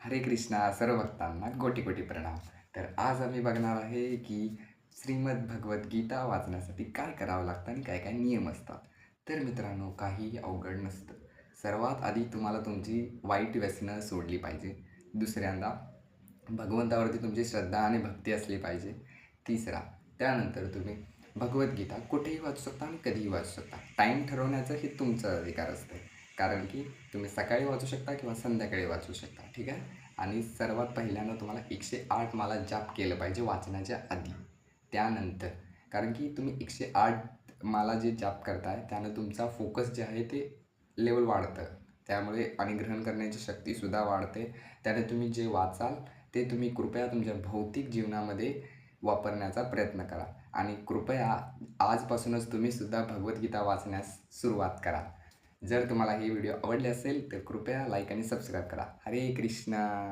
हरे कृष्णा सर्व भक्तांना कोटी कोटी प्रणाम. तर आज आम्ही बघणार आहे की श्रीमद भगवद्गीता वाचण्यासाठी काय करावं लागतं आणि काय काय नियम असतात. तर मित्रांनो, काहीही अवघड नसतं. सर्वात आधी तुम्हाला तुमची वाईट व्यसनं सोडली पाहिजे. दुसऱ्यांदा भगवंतावरती तुमची श्रद्धा आणि भक्ती असली पाहिजे. तिसरा, त्यानंतर तुम्ही भगवद्गीता कुठेही वाचू शकता आणि कधीही वाचू शकता. टाईम ठरवण्याचं हे तुमचा अधिकार असतं. कारण की तुम्ही सकाळी वाचू शकता किंवा संध्याकाळी वाचू शकता, ठीक आहे. आणि सर्वात पहिल्यांदा तुम्हाला 108 माला जाप केलं पाहिजे वाचनाच्या आधी. त्यानंतर, कारण की तुम्ही 108 माला जे जाप करताय त्यानं तुमचा फोकस जे आहे ते लेवल वाढतं. त्यामुळे आणि ग्रहण करण्याची शक्तीसुद्धा वाढते. त्याने तुम्ही जे वाचाल ते तुम्ही कृपया तुमच्या भौतिक जीवनामध्ये वापरण्याचा प्रयत्न करा. आणि कृपया आजपासूनच तुम्ही सुद्धा भगवद्गीता वाचण्यास सुरुवात करा. जर तुम्हाला ही व्हिडिओ आवडली असेल तर कृपया लाईक आणि सबस्क्राईब करा. हरे कृष्णा.